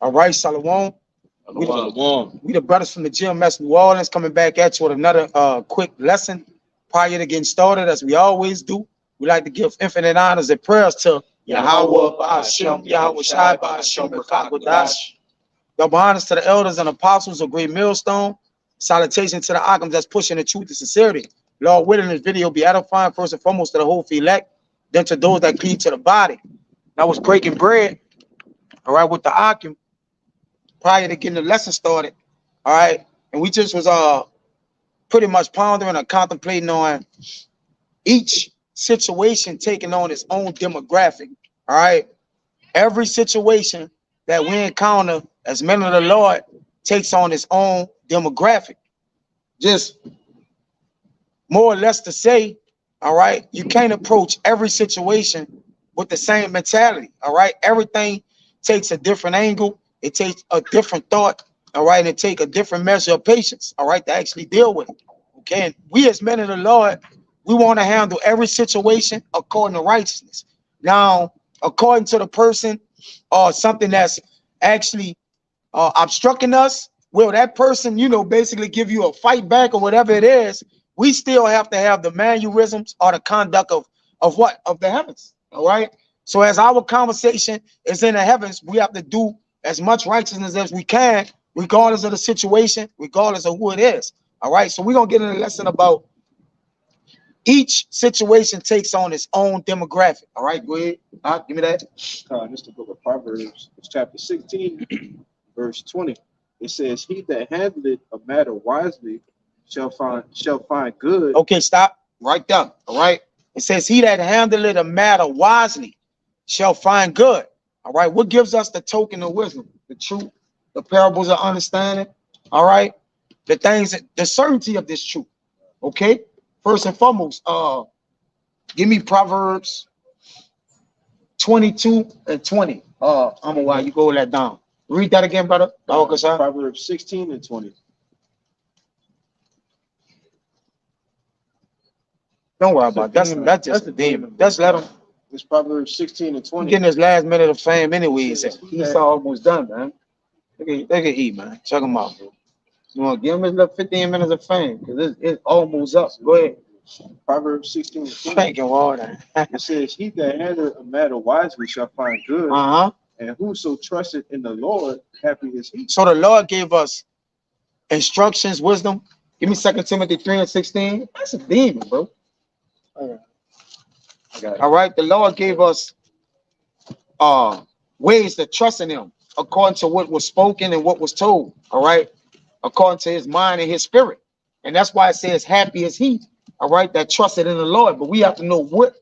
All right, Shalawam. We the brothers from the GMS New Orleans coming back at you with another quick lesson prior to getting started, as we always do. We like to give infinite honors and prayers to YAHAWAH, bahasham, YAHAWASHI, bahasham, double honors to the elders and apostles of great Millstone. Salutation to the Akams that's pushing the truth and sincerity. Lord, willing this video be edifying first and foremost to the whole elect, then to those that cleave to the body. That was breaking bread, all right, with the Akim prior to getting the lesson started, all right. And we just was pretty much pondering or contemplating on each situation taking on its own demographic, all right. Every situation that we encounter as men of the Lord takes on its own demographic. Just more or less to say, all right, you can't approach every situation with the same mentality, all right. Everything takes a different angle. It takes a different thought, all right, and it takes a different measure of patience, all right, to actually deal with it. Okay, and we as men of the Lord, we want to handle every situation according to righteousness. Now, according to the person or something that's actually obstructing us, will that person, you know, basically give you a fight back or whatever it is? We still have to have the mannerisms or the conduct of what? Of the heavens, all right? So as our conversation is in the heavens, we have to do as much righteousness as we can, regardless of the situation, regardless of who it is. All right, so we're gonna get in a lesson about each situation takes on its own demographic. All right, go ahead. Give me that. This is the book of Proverbs, it's chapter 16, verse 20. It says, "He that handleth a matter wisely shall find good." Okay, stop right there. All right. It says, "He that handleth a matter wisely shall find good." All right, what gives us the token of wisdom? The truth, the parables of understanding, all right, the things, the certainty of this truth. Okay, first and foremost, give me Proverbs 22 and 20. I'm gonna while you go that down. Read that again, brother. Proverbs 16 and 20. Don't worry about that. That's just a demon. Just let him. It's Proverbs 16 and 20. Getting his last minute of fame anyways. He's almost done, man. Look at E, man. Check him out, bro. You want to give him his little 15 minutes of fame? Because it's almost up. Go ahead. Proverbs 16 and 20. Thank you, water. It says, "He that handleth a matter wisely shall find good. And whoso trusteth in the Lord, happy is he." So the Lord gave us instructions, wisdom. Give me 2 Timothy 3 and 16. That's a demon, bro. All right, the Lord gave us ways to trust in him according to what was spoken and what was told, all right, according to his mind and his spirit. And that's why it says happy is he, all right, that trusted in the Lord. But we have to know what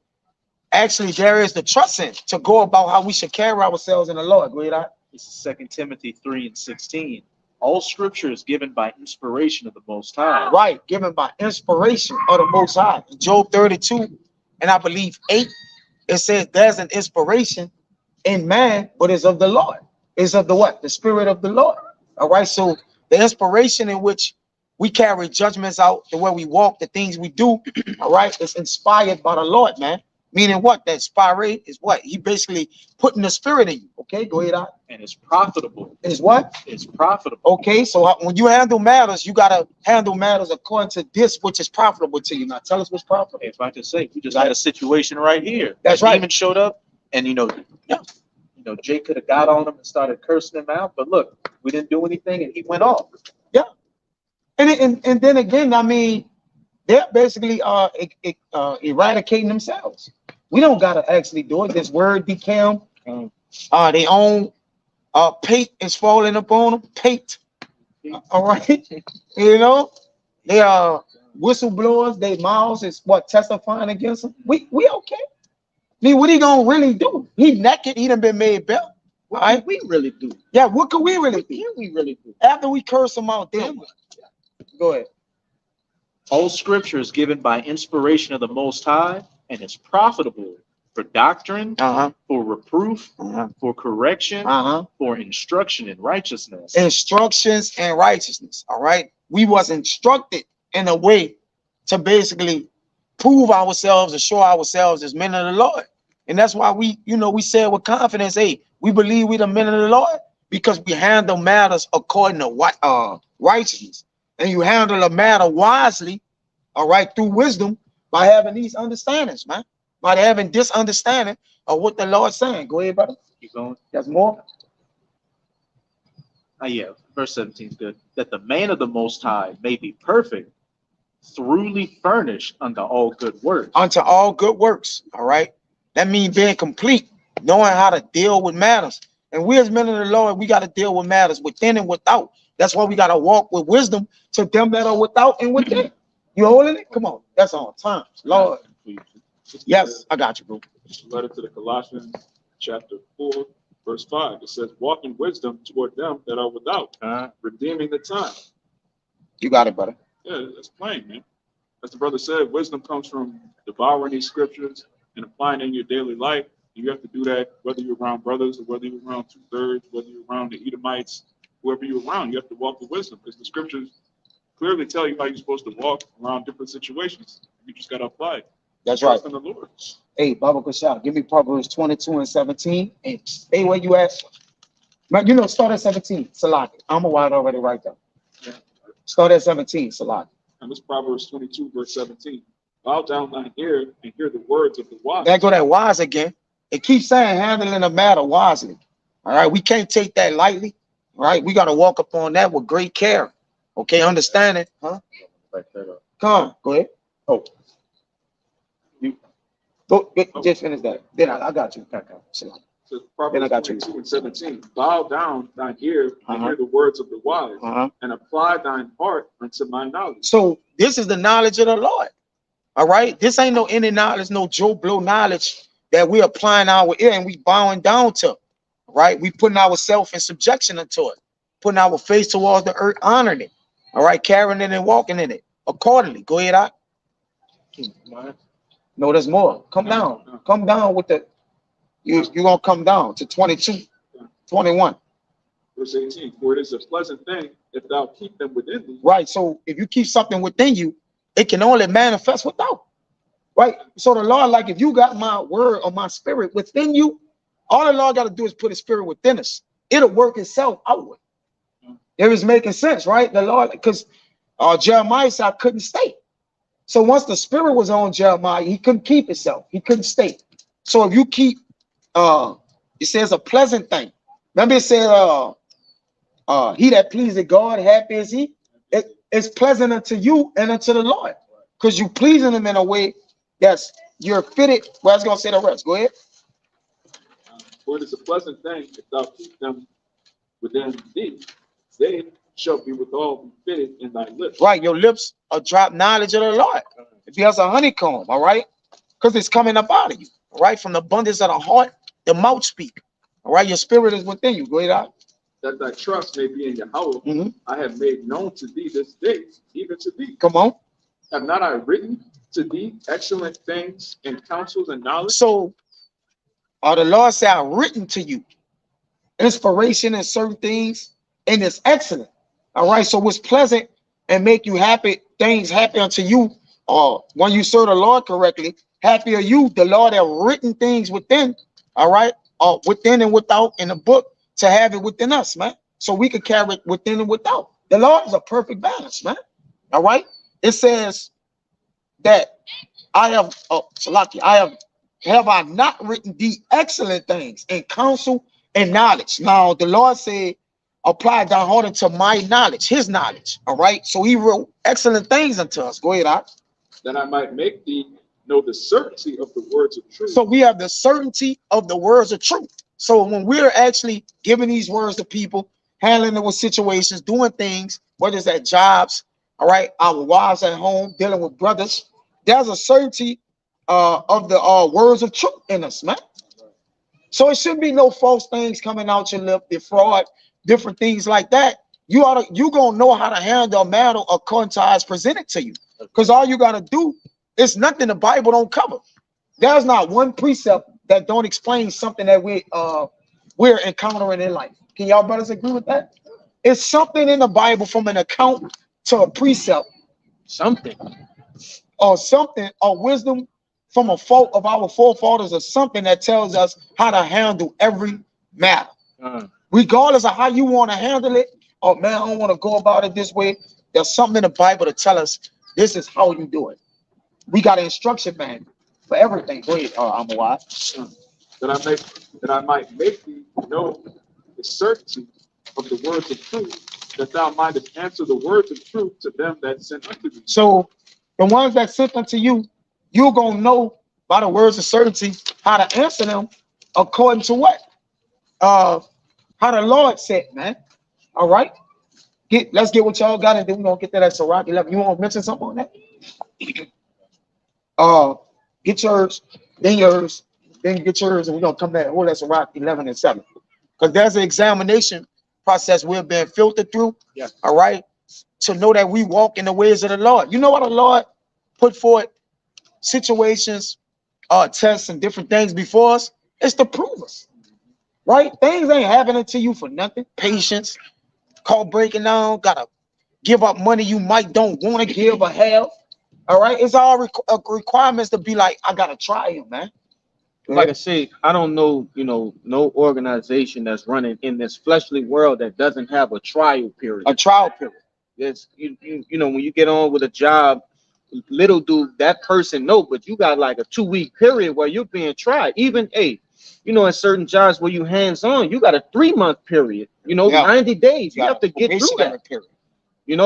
actually there is to trust in to go about how we should carry ourselves in the Lord. Go ahead. This is 2 Timothy 3 and 16. All scripture is given by inspiration of the Most High. Right, given by inspiration of the Most High. Job 32 and I believe 8, it says there's an inspiration in man, but it's of the Lord. It's of the what? The Spirit of the Lord. All right, so the inspiration in which we carry judgments out, the way we walk, the things we do, all right, it's inspired by the Lord, man. Meaning what? That inspiration is what? He basically putting the spirit in you. Okay, go ahead. And it's profitable. It's what? It's profitable. Okay, so when you handle matters, you got to handle matters according to this which is profitable to you. Now tell us what's profitable. If I could say, we just had a situation right here. That's right. Demon showed up, and Jay could have got on him and started cursing him out, but look, we didn't do anything, and he went off. Yeah, and then again, I mean, they're basically eradicating themselves. We don't gotta actually do it. This word became they own pate is falling upon them. Pate. All right. You know, they are whistleblowers, their mouths is what testifying against them. We okay. I mean, what he gonna really do? He naked, he done been made better. What can we really do? Yeah, what can we really do? What can we really do? After we curse them out, then what? Go ahead. All scripture is given by inspiration of the Most High, and is profitable for doctrine, for reproof, for correction, for instruction in righteousness. Instructions and righteousness. All right. We was instructed in a way to basically prove ourselves or show ourselves as men of the Lord. And that's why we said with confidence, hey, we believe we the men of the Lord because we handle matters according to what righteousness. And you handle a matter wisely, all right, through wisdom by having these understandings, man. By having this understanding of what the Lord's saying. Go ahead, brother. Keep going. There's more. Yeah, verse 17 is good. That the man of the Most High may be perfect, thoroughly furnished unto all good works. Unto all good works, all right? That means being complete, knowing how to deal with matters. And we as men of the Lord, we got to deal with matters within and without. That's why we got to walk with wisdom to them that are without and within. You holding it? Come on. That's all times. Lord. Yes, I got you, bro. Letter to the Colossians, chapter 4, verse 5. It says, walk in wisdom toward them that are without, redeeming the time. You got it, brother. Yeah, that's plain, man. As the brother said, wisdom comes from devouring these scriptures and applying it in your daily life. You have to do that whether you're around brothers or whether you're around two-thirds, whether you're around the Edomites, whoever you're around. You have to walk with wisdom because the scriptures clearly tell you how you're supposed to walk around different situations. You just got to apply it. That's right. Trust in the Lord. Hey, Baba Kushal, give me Proverbs 22 and 17 and stay where you at. You know, start at 17, Salaki. I'm a wide already right there. Yeah. Start at 17, Salaki. And this Proverbs 22, verse 17. Bow down thine ear and hear the words of the wise. There go that wise again. It keeps saying handling a matter wisely. All right, we can't take that lightly. All right, we got to walk upon that with great care. Okay, understand it, huh? Come on, go ahead. Oh, you go. Just finish that. Then I got you. So Proverbs 22 and 17. Bow down thine ear and hear the words of the wise, and apply thine heart unto my knowledge. So this is the knowledge of the Lord. All right, this ain't no any knowledge, no Joe Blow knowledge that we're applying our ear and we bowing down to. Right, we putting ourselves in subjection unto it, putting our face towards the earth, honoring it. All right, carrying it and walking in it accordingly. Go ahead, out. No, there's more. Come down. Come down with the. You're gonna come down to 22, 21. Verse 18. For it is a pleasant thing if thou keep them within thee. Right. So if you keep something within you, it can only manifest without. Right. So the Lord, like if you got my word or my spirit within you, all the Lord got to do is put his spirit within us. It'll work itself outward. It was making sense, right? The Lord, because Jeremiah said I couldn't stay. So once the spirit was on Jeremiah, he couldn't keep himself. He couldn't stay. So if you keep, it says a pleasant thing. Remember it said, he that pleases God, happy is he. It's pleasant unto you and unto the Lord. Because you pleasing him in a way that's you're fitted. Well, I was going to say the rest. Go ahead. For it is a pleasant thing if thou keep them within thee. They shall be withal be fitted in thy lips. Right, your lips are drop knowledge of the Lord. If he has a honeycomb, all right, because it's coming up out of you, all right, from the abundance of the heart, the mouth speak. All right, your spirit is within you. Go ahead, out. That thy trust may be in YAHAWAH. I have made known to thee this day, even to thee. Come on. Have not I written to thee excellent things and counsels and knowledge? So, the Lord said, I've written to you inspiration and certain things, and it's excellent. All right, so what's pleasant and make you happy, things happy unto you, when you serve the Lord correctly, happy are you, the Lord have written things within, all right, within and without in the book to have it within us, man. So we could carry it within and without. The Lord is a perfect balance, man. All right, it says that I have, Salaki, have I not written thee excellent things and counsel and knowledge? Now, the Lord said, apply thy heart unto my knowledge, his knowledge. All right. So he wrote excellent things unto us. Go ahead, Ak. That I might make thee know the certainty of the words of truth. So we have the certainty of the words of truth. So when we're actually giving these words to people, handling them with situations, doing things, whether it's at jobs, all right, our wives at home, dealing with brothers, there's a certainty of the words of truth in us, man. So it shouldn't be no false things coming out your lip, the fraud, different things like that. You gonna know how to handle a matter according to how it's presented to you. Because all you gotta do is nothing the Bible don't cover. There's not one precept that don't explain something that we're encountering in life. Can y'all brothers agree with that? It's something in the Bible from an account to a precept, something, or wisdom from a fault of our forefathers, or something that tells us how to handle every matter. regardless of how you want to handle it. Oh man, I don't want to go about it this way. There's something in the Bible to tell us this is how you do it. We got an instruction manual for everything. Go ahead, YAHAWAH. That I might make thee know the certainty of the words of truth, that thou mightest answer the words of truth to them that sent unto thee. So the ones that sent unto you, you're gonna know by the words of certainty how to answer them according to what? How the Lord said, man. All right. Let's get what y'all got, and then we're gonna get that at Sirach 11. You want to mention something on that? Get yours, then yours, then get yours, and we're gonna come back. Oh, that's Sirach 11 and 7. Because there's an examination process we're being filtered through. Yeah. All right. To know that we walk in the ways of the Lord. You know what the Lord put forth situations, tests, and different things before us? It's to prove us. Right? Things ain't happening to you for nothing. Patience, call breaking down, gotta give up money you might don't want to give or have. All right, it's all requirements to be like, I gotta try him, man. Like I say, I don't know, no organization that's running in this fleshly world that doesn't have a trial period. A trial period. It's you know, when you get on with a job, little do that person know, but you got like a 2-week period where you're being tried. Even in certain jobs where you hands-on, you got a 3-month period, 90 days. You have to get through that period.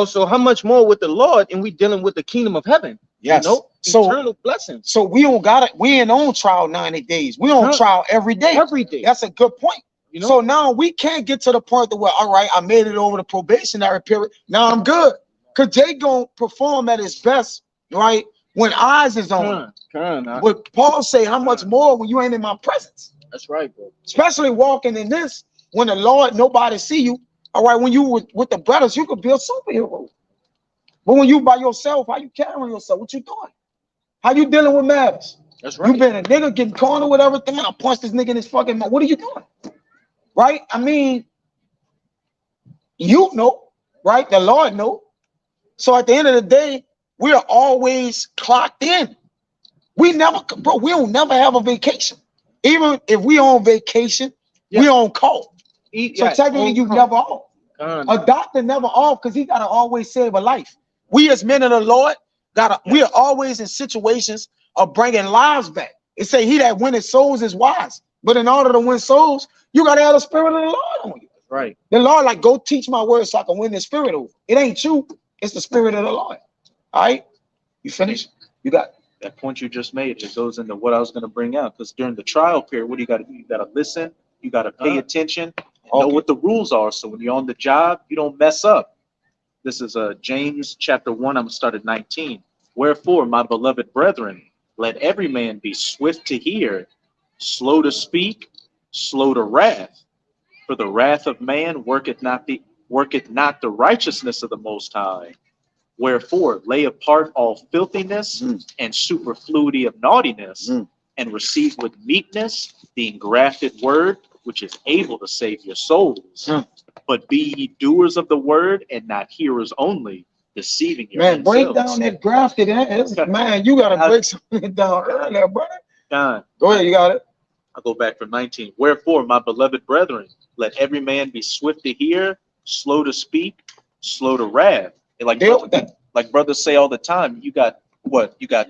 So how much more with the Lord, and we dealing with the kingdom of heaven? Yes. So eternal blessings. So we don't got it. We ain't on trial 90 days. We on trial every day. Every day. That's a good point. So now we can't get to the point where, all right, I made it over the probationary period. Now I'm good. Because they gonna perform at his best, right? When eyes is on him. But Paul say, how much more when you ain't in my presence? That's right, bro. Especially walking in this, when the Lord, nobody see you. All right, when you with the brothers, you could be a superhero. But when you by yourself, how you carrying yourself? What you doing? How you dealing with matters? That's right. You been a nigga getting cornered with everything. I punch this nigga in his fucking mouth. What are you doing? Right? I mean, you know, right? The Lord know. So at the end of the day, we are always clocked in. We don't never have a vacation. Even if we on vacation, we on call. So technically, you never off. A doctor never off because he gotta always save a life. We as men of the Lord we are always in situations of bringing lives back. It say he that winneth souls is wise. But in order to win souls, you gotta have the spirit of the Lord on you. Right. The Lord like, go teach my word so I can win the spirit over. It ain't you. It's the spirit of the Lord. All right. You finished? You got that point you just made. It goes into what I was going to bring out, because during the trial period, what do you got to do? You got to listen. You got to pay attention. Know what the rules are, so when you're on the job, you don't mess up. This is James chapter 1. I'm going to start at 19. Wherefore, my beloved brethren, let every man be swift to hear, slow to speak, slow to wrath. For the wrath of man worketh not the righteousness of the Most High. Wherefore, lay apart all filthiness and superfluity of naughtiness, and receive with meekness the engrafted word, which is able to save your souls. But be ye doers of the word and not hearers only, deceiving your man. Break selves. down that grafted. Man, you gotta break something down earlier, brother. Go ahead, you got it. I'll go back from 19. Wherefore, my beloved brethren, let every man be swift to hear, slow to speak, slow to wrath. And like brothers say all the time, you got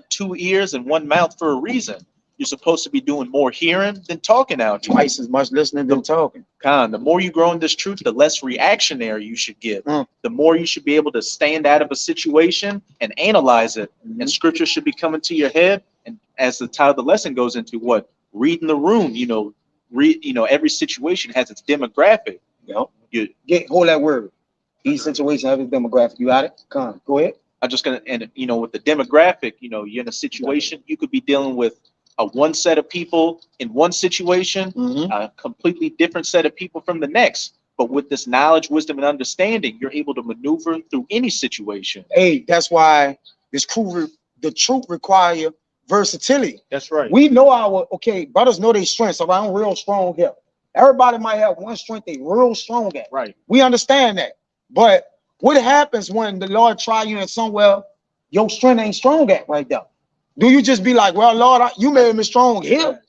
2 ears and 1 mouth for a reason. You're supposed to be doing more hearing than talking out here. Twice as much listening than talking. The more you grow in this truth, the less reactionary you should get. The more you should be able to stand out of a situation and analyze it. And scripture should be coming to your head. And as the title of the lesson goes into reading the room, every situation has its demographic. Hold that word. Each situation has its demographic. You got it? Go ahead. I'm just gonna, and with the demographic, you're in a situation, you could be dealing with one set of people in one situation, a completely different set of people from the next. But with this knowledge, wisdom, and understanding, you're able to maneuver through any situation. Hey, that's why the truth require versatility. That's right. We know brothers know their strengths. So I'm real strong here. Everybody might have one strength they real strong at. Right. We understand that. But what happens when the Lord try you in somewhere your strength ain't strong at right there? Do you just be like, well, Lord, you made me strong here?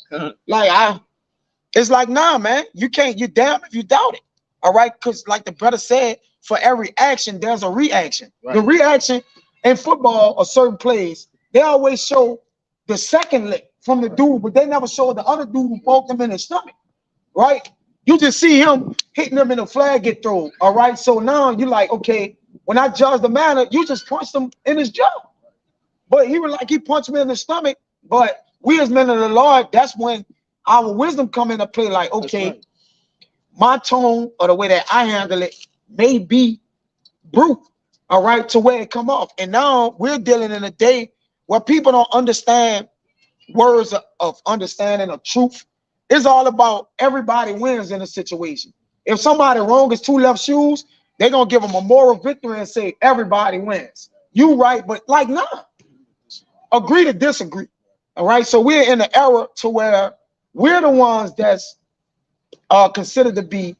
It's like, nah, man, you can't. You're damn if you doubt it. All right, because like the brother said, for every action, there's a reaction. Right. The reaction in football or certain plays, they always show the second lick from the dude, but they never show the other dude who poked him in the stomach. Right? You just see him hitting them and the flag get thrown. All right. So now you're like, okay, when I judge the matter, you just punched him in his jaw. But he was like, he punched me in the stomach. But we as men of the Lord, that's when our wisdom come into play. Like, okay, right. my tone or the way that I handle it may be brute. All right, to where it come off. And now we're dealing in a day where people don't understand words of understanding of truth. It's all about everybody wins in a situation. If somebody wrong is 2 left shoes, they're gonna give them a moral victory and say everybody wins. You right, but like nah. Agree to disagree. All right. So we're in an era to where we're the ones that's considered to be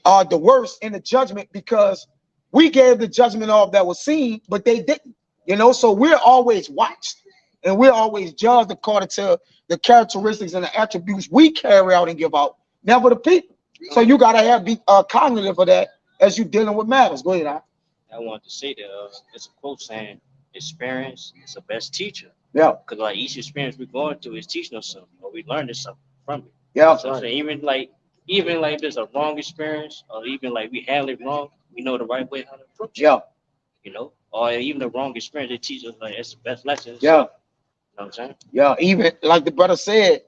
the worst in the judgment because we gave the judgment of that was seen, but they didn't. You know, so we're always watched and we're always judged according to the characteristics and the attributes we carry out and give out, never the people. So you gotta be cognitive of that as you dealing with matters. Go ahead. I wanted to say that it's a quote saying, "Experience is the best teacher." Yeah. Because like each experience we're going through is teaching us something, or we learning something from it. Yeah. So I'm saying, even like if there's a wrong experience, or even like we handle it wrong, we know the right way how to approach it. Yeah. You know, or even the wrong experience, they teach us like it's the best lesson. Yeah. You know what I'm saying? Yeah. Even like the brother said,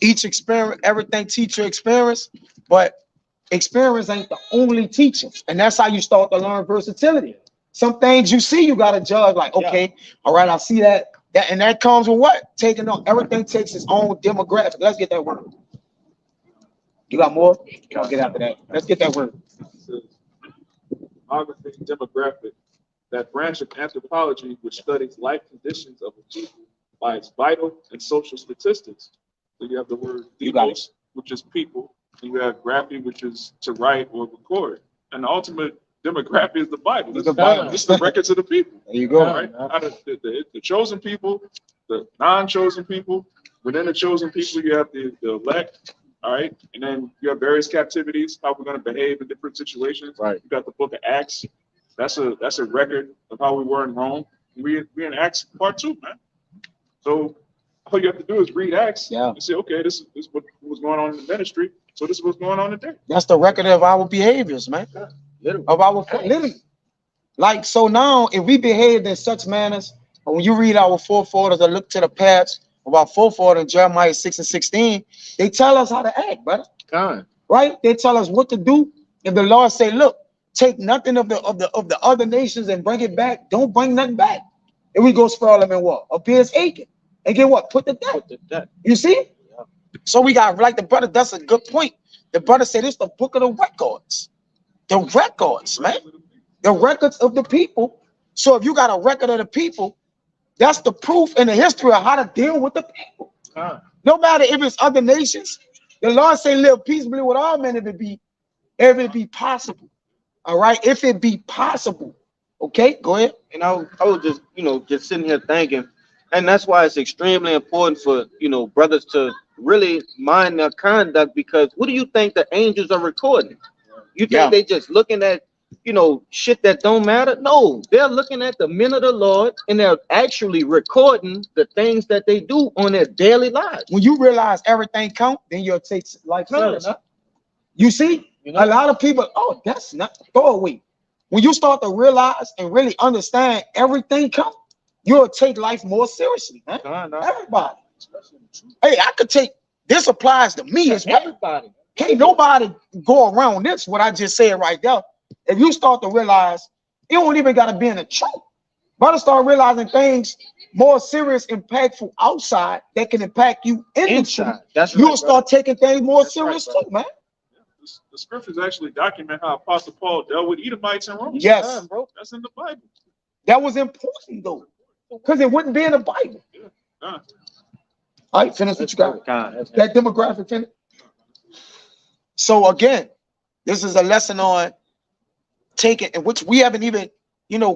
each experience, everything teacher experience, but experience ain't the only teacher. And that's how you start to learn versatility. Some things you see, you gotta judge like, okay, all right, I see that. And that comes with what? Taking on everything takes its own demographic. Let's get that word. You got more? I'll get after that. Let's get that word. Demographic, that branch of anthropology which studies life conditions of a people by its vital and social statistics. So you have the word demos, which is people, and you have graphy, which is to write or record. And the ultimate demographic is the Bible. This is the records of the people. There you go. Right? The chosen people, the non-chosen people. Within the chosen people, you have the elect. All right, and then you have various captivities, how we're going to behave in different situations. Right. You got the book of Acts. That's a record of how we were in Rome. We're in Acts part 2, man. So all you have to do is read Acts and say, okay, this is what was going on in the ministry. So this is what's going on today. That's the record of our behaviors, man. Of our literally. Like, so now if we behaved in such manners, when you read our forefathers or look to the past of our forefathers in Jeremiah 6:16, they tell us how to act, brother. Right? They tell us what to do. If the Lord say, look, take nothing of the other nations and bring it back, don't bring nothing back. And we go spoil them and what? Appears aching. And get what? Put the debt. You see? Yeah. So we got, like the brother, that's a good point. The brother said it's the book of the records. The records, man. The records of the people. So if you got a record of the people, that's the proof in the history of how to deal with the people. No matter if it's other nations, the Lord say live peaceably with all men if it be possible. All right, if it be possible. Okay, go ahead. And I was just, just sitting here thinking, and that's why it's extremely important for, brothers to really mind their conduct, because what do you think the angels are recording? You think they just looking at, shit that don't matter? No, they're looking at the men of the Lord, and they're actually recording the things that they do on their daily lives. When you realize everything count, then you'll take life serious. You see, a lot of people, oh, that's not throwaway. When you start to realize and really understand everything count, you'll take life more seriously. Everybody. Hey, I could take this applies to me as well. Everybody. Can't nobody go around this, what I just said right there. If you start to realize, you don't even got to be in the truth. But start realizing things more serious, impactful outside that can impact you inside. You'll start taking things more serious too, man. The scriptures actually document how Apostle Paul dealt with Edomites and Romans. Yes, bro. That's in the Bible. That was important though, because it wouldn't be in the Bible. All right, finish what you got. That demographic, finish. So again, this is a lesson on taking, in which we haven't even,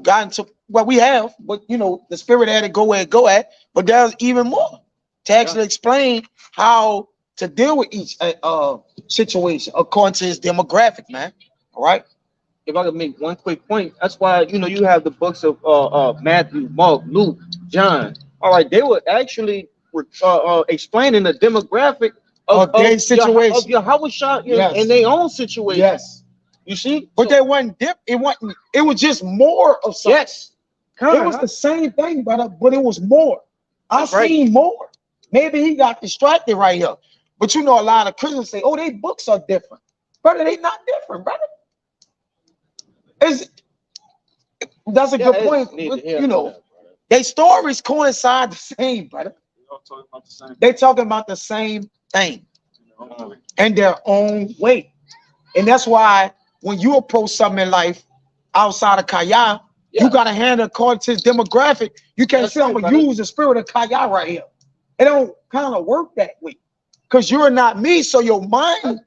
gotten to. Well, we have, but the spirit had to go where it go at. But there's even more to actually explain how to deal with each situation according to his demographic, man. All right. If I could make one quick point, that's why you have the books of Matthew, Mark, Luke, John. All right, they were actually explaining the demographic of their situation, of YAHAWASHI yes, in their own situation. Yes, you see, but they wasn't dip. It wasn't. It was just more of something. Yes, it was the same thing, brother, but it was more. I seen more. Maybe he got distracted right here, but a lot of Christians say, "Oh, they books are different," brother. They not different, brother. That's a good point. Their stories coincide the same, brother. They talking about the same thing in their own way. And that's why when you approach something in life outside of Kaya, you got to handle according to his demographic. You can't say, I'm going to use the spirit of Kaya right here. It don't kind of work that way. Because you're not me, so your mind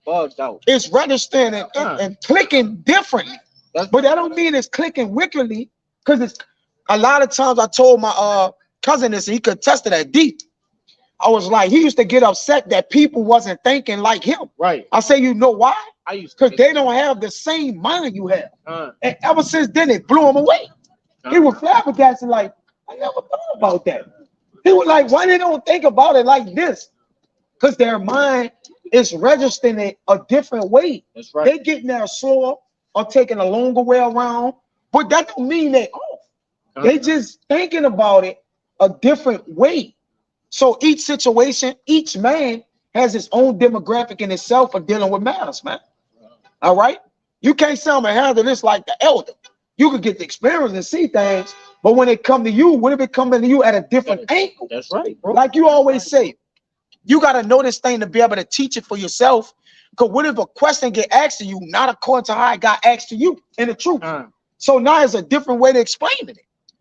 is registering and clicking differently. But that don't mean it's clicking wickedly, because it's a lot of times I told my cousin this, and he could test it at deep. I was like, he used to get upset that people wasn't thinking like him. Right. I say, you know why? Because they don't have the same mind you have. And ever since then, it blew him away. He was flabbergasted, like, I never thought about that. He was like, why they don't think about it like this? Because their mind is registering it a different way. That's right. They getting there slower or taking a longer way around, but that don't mean they off. They just thinking about it a different way. So each situation, each man has his own demographic in itself for dealing with matters, man. All right? You can't say I'm gonna handle this like the elder. You could get the experience and see things, but when it come to you, what if it come to you at a different angle? That's right, bro. Like you always say, you got to know this thing to be able to teach it for yourself. Because what if a question get asked to you, not according to how it got asked to you in the truth? So now there's a different way to explain it.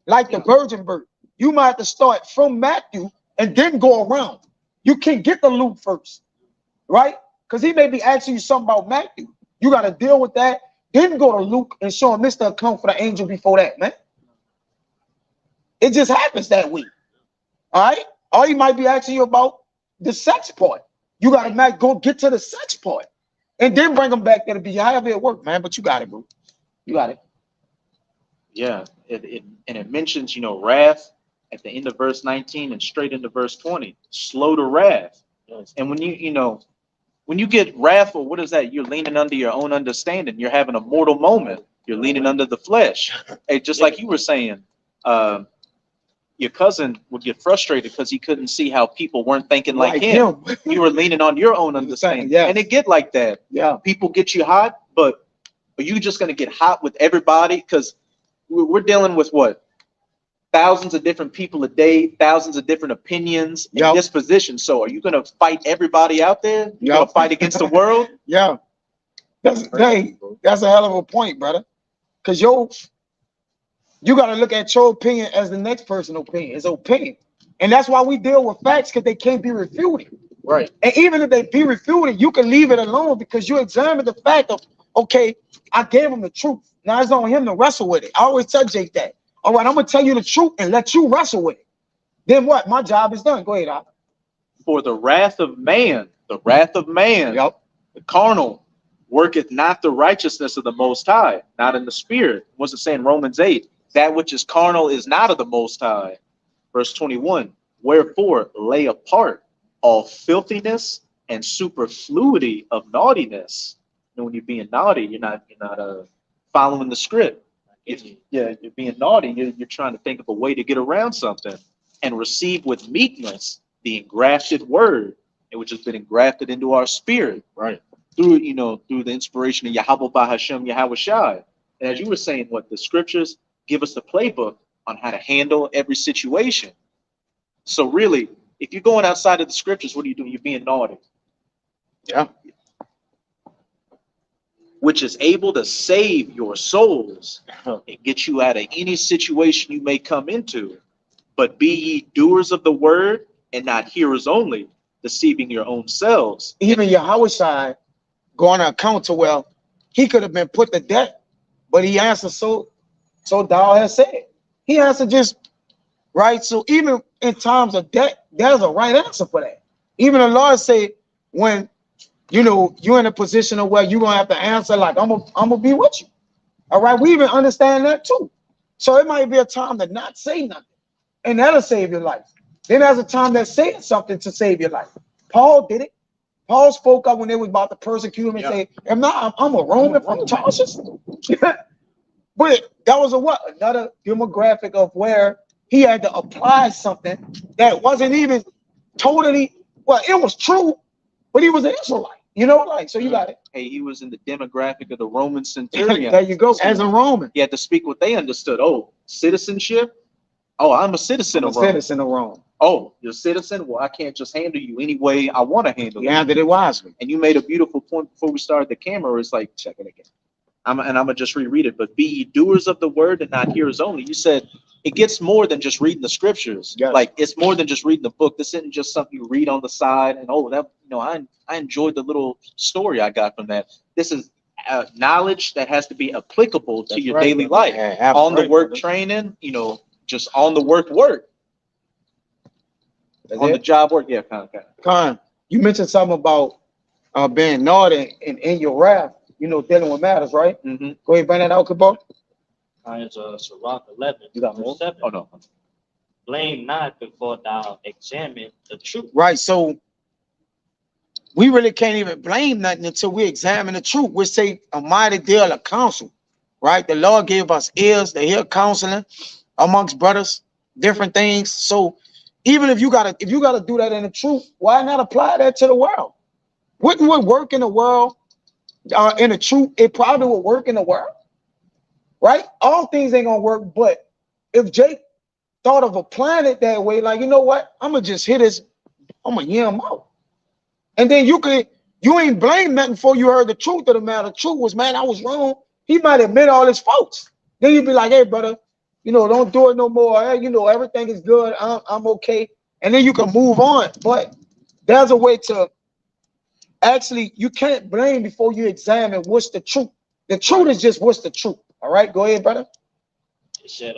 Like the virgin birth. You might have to start from Matthew and then go around. You can't get to Luke first, right? Because he may be asking you something about Matthew. You got to deal with that. Then go to Luke and show him the account for the angel before that, man. It just happens that way. All right? Or he might be asking you about the sex part. You got to go get to the sex part and then bring them back there to be however it work, man. But you got it, bro. You got it. Yeah. It mentions, wrath at the end of verse 19 and straight into verse 20. Slow to wrath. Yes. And when when you get wrathful, what is that? You're leaning under your own understanding. You're having a mortal moment. You're leaning under the flesh. Hey, just like you were saying, your cousin would get frustrated because he couldn't see how people weren't thinking like him. You were leaning on your own understanding. And it get like that. Yeah. People get you hot, but are you just going to get hot with everybody? Because we're dealing with what? Thousands of different people a day, thousands of different opinions and dispositions. So are you going to fight everybody out there? You're going to fight against the world? Yeah. That's a hell of a point, brother. Because you got to look at your opinion as the next person's opinion. It's opinion. And that's why we deal with facts, because they can't be refuted. Right. And even if they be refuted, you can leave it alone because you examine the fact of, okay, I gave him the truth. Now it's on him to wrestle with it. I always tell Jake that. All right, I'm going to tell you the truth and let you wrestle with it. Then what? My job is done. Go ahead, Al. For the wrath of man, the carnal, worketh not the righteousness of the Most High, not in the spirit. What's it saying? Romans 8. That which is carnal is not of the Most High. Verse 21. Wherefore lay apart all filthiness and superfluity of naughtiness. And when you're being naughty, you're not following the script. You're being naughty. You're trying to think of a way to get around something, and receive with meekness the engrafted word, which has been engrafted into our spirit, right? Through the inspiration of YAHAWAH, bahasham, YAHAWASHI. And as you were saying, the scriptures give us the playbook on how to handle every situation. So really, if you're going outside of the scriptures, what are you doing? You're being naughty. Yeah. Which is able to save your souls and get you out of any situation you may come into. But be ye doers of the word and not hearers only, deceiving your own selves. Even YAHAWASHI going to account to, he could have been put to death, but he answered, so thou has said. He answered just right. So even in times of death, there's a right answer for that. Even the Lord said, when you know you're in a position of where you're gonna have to answer like I'm gonna be with you. All right, we even understand that too. So it might be a time to not say nothing, and that'll save your life. Then there's a time that saying something to save your life. Paul did it. Paul spoke up when they was about to persecute him and say, "I'm not. I'm a Roman from Tarsus." But that was a what? Another demographic of where he had to apply something that wasn't even totally, well, it was true, but he was an Israelite, you know, like, so you got it. Hey, he was in the demographic of the Roman centurion. There you go, as a Roman. He had to speak what they understood. Oh, citizenship? Oh, I'm a citizen of Rome. Citizen of Rome. Oh, you're a citizen? Well, I can't just handle you any way I want to handle you. You handled it wisely. And you made a beautiful point before we started the camera. It's like, check it again. I'm gonna just reread it. But be ye doers of the word and not hearers only. You said it gets more than just reading the scriptures. Yes. Like it's more than just reading the book. This isn't just something you read on the side and oh, that I enjoyed the little story I got from that. This is knowledge that has to be applicable to your daily life. Yeah, on the work training, just on the work. That's on it? the job work. Yeah, kind of. Con, you mentioned something about being naughty and in your wrath, dealing with matters, right? Mm-hmm. Go ahead, bring that out, Kabal. It's Sirach 11, You got more? 7. Oh no. Blame not before thou examine the truth. Right, so we really can't even blame nothing until we examine the truth. We say a mighty deal of counsel, right? The Lord gave us ears to hear counseling amongst brothers, different things. So even if you gotta do that in the truth, why not apply that to the world? Wouldn't what work in the world in the truth? It probably would work in the world, right? All things ain't gonna work, but if Jake thought of applying it that way, like, you know what? I'm gonna just hit this, I'm gonna hear him out. And then you ain't blame nothing before you heard the truth of the matter. The truth was, man, I was wrong. He might admit all his faults. Then you'd be like, hey, brother, don't do it no more. Hey, everything is good. I'm okay. And then you can move on. But there's a way to actually, you can't blame before you examine what's the truth. The truth is just what's the truth. All right, go ahead, brother. It said,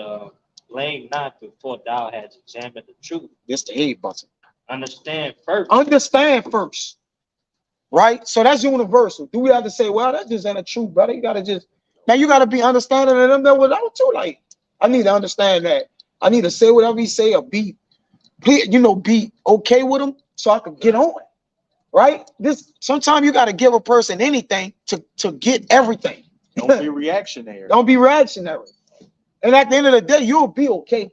blame not before thou hast examined the truth. This the head button. Understand first. Understand first. Right? So that's universal. Do we have to say, well, that just ain't the truth, brother? You gotta be understanding of them that without too. Like, I need to understand that. I need to say whatever he say or be okay with him so I can get on. Right? Sometimes you gotta give a person anything to get everything. Don't be reactionary. Don't be reactionary. And at the end of the day, you'll be okay.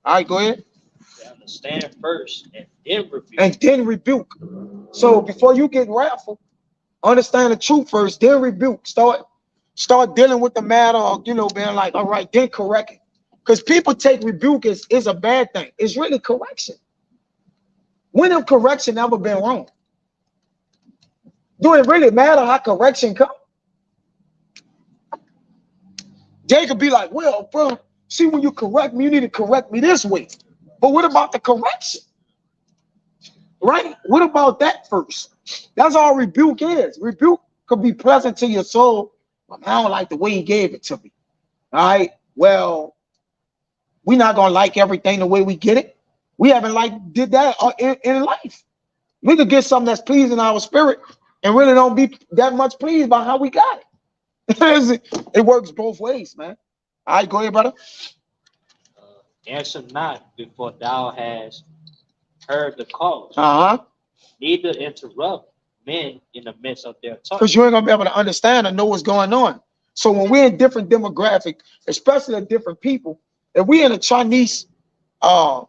All right, go ahead. Understand first and then rebuke. And then rebuke. So before you get wrathful, understand the truth first, then rebuke. Start dealing with the matter, or being like, all right, then correct it. Because people take rebuke is a bad thing. It's really correction. When have correction ever been wrong? Do it really matter how correction comes? Jay could be like, well, bro, see, when you correct me, you need to correct me this way. But what about the correction? Right? What about that first? That's all rebuke is. Rebuke could be pleasant to your soul, but I don't like the way he gave it to me. All right? Well, we're not going to like everything the way we get it. We haven't did that in life. We could get something that's pleasing our spirit and really don't be that much pleased by how we got it. It works both ways, man. All right, go ahead, brother. Answer not before thou hast heard the cause. Neither interrupt men in the midst of their talk. Because you ain't gonna be able to understand or know what's going on. So when we're in different demographic, especially different people, if we in a Chinese, a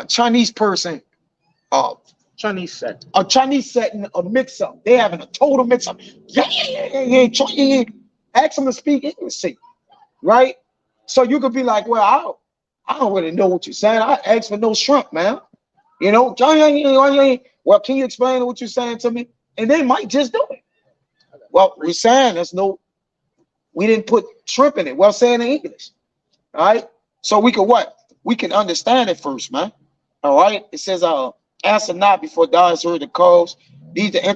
Chinese person, Chinese set. a Chinese setting, a mix-up. They having a total mix-up. Yeah. Ask them to speak English, right? So you could be like, well, I don't really know what you're saying. I asked for no shrimp, man. Well, can you explain what you're saying to me? And they might just do it. Well, we're saying we didn't put shrimp in it. Well, saying in English. All right. So we could what? We can understand it first, man. All right. It says, answer not before thou hast heard the cause. These to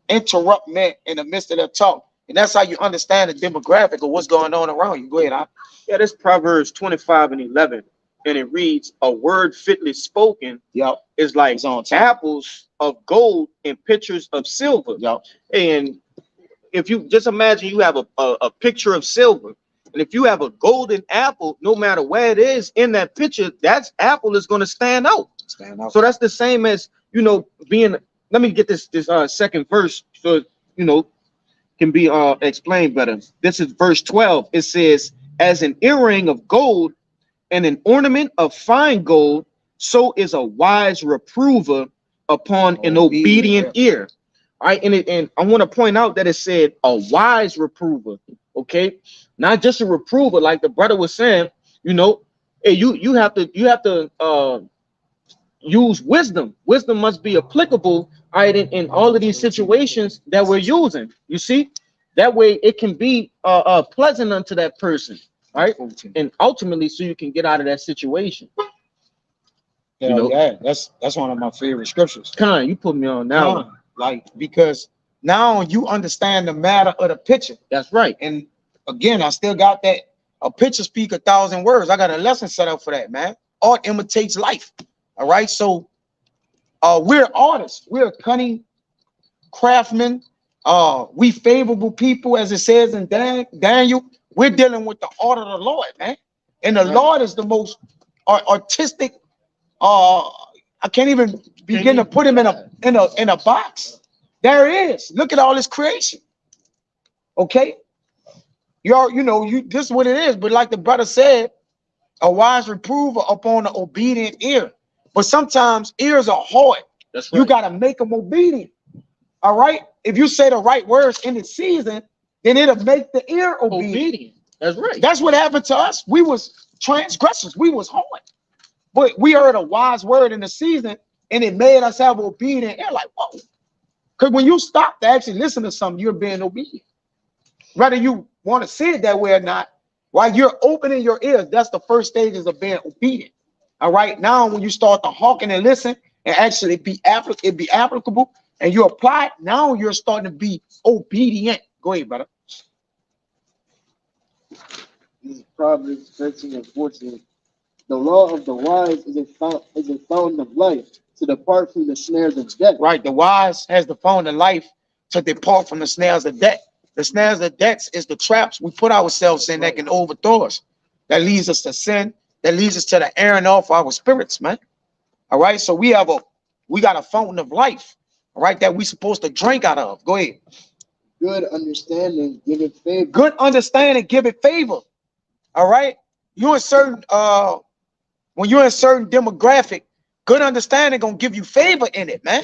interrupt men in the midst of their talk. And that's how you understand the demographic of what's going on around you. Go ahead, Yeah, this Proverbs 25 and 11. and it reads, "A word fitly spoken." Yep. Is like It's on top. apples of gold and pictures of silver. Yep. And if you just imagine you have a picture of silver, and if you have a golden apple, no matter where it is in that picture, that apple is going to stand out. Stand out. So that's the same as, you know, being. Let me get this second verse so you know can be explained better. This is verse 12. It says, "As an earring of gold and an ornament of fine gold, so is a wise reprover upon an obedient ear." All right, and I want to point out that it said a wise reprover, okay, not just a reprover, like the brother was saying. You know, hey, you have to use wisdom. Wisdom must be applicable, all right, in all of these situations that we're using. You see, that way it can be pleasant unto that person, all right, and ultimately so you can get out of that situation. You know, yeah, that's one of my favorite scriptures. Kind, you put me on now. Like, because now you understand the matter of the picture. That's right. And again, I still got that. A picture speak 1,000 words. I got a lesson set up for that, man. Art imitates life. All right. So we're artists. We're cunning craftsmen. We favorable people, as it says in Daniel. We're dealing with the art of the Lord, man. And the Lord is the most artistic. I can't even begin to put him in a box. There it is. Look at all this creation. Okay, this is what it is. But like the brother said, a wise reprover upon an obedient ear. But sometimes ears are hard. That's right. You gotta make them obedient. All right. If you say the right words in the season, then it'll make the ear obedient. That's right. That's what happened to us. We was transgressors. We was hard. But we heard a wise word in the season, and it made us have obedient ear. Like, whoa. Because when you stop to actually listen to something, you're being obedient. Whether you want to see it that way or not, while you're opening your ears, that's the first stages of being obedient. All right. Now, when you start to hearken and listen and actually be applicable, and you apply it, now you're starting to be obedient. Go ahead, brother. This is Proverbs 13 and 14. The law of the wise is a fountain of life, to depart from the snares of death. Right. The wise has the fountain of life to depart from the snares of death. The snares of death is the traps we put ourselves in that can overthrow us. That leads us to sin. That leads us to the airing off our spirits, man. All right. So we got a fountain of life, all right, that we supposed to drink out of. Go ahead. Good understanding, give it favor. Good understanding, give it favor. All right. You're in certain when you're in certain demographic, good understanding gonna give you favor in it, man.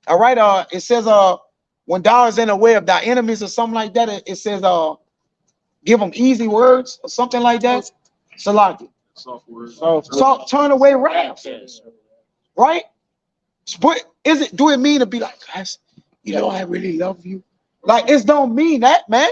All right. It says when thou is in the way of thy enemies or something like that, it says give them easy words or something like that. Salaki. Soft words. So turn away wrath. Right? But do it mean to be like, guys, I really love you? Like, it don't mean that, man.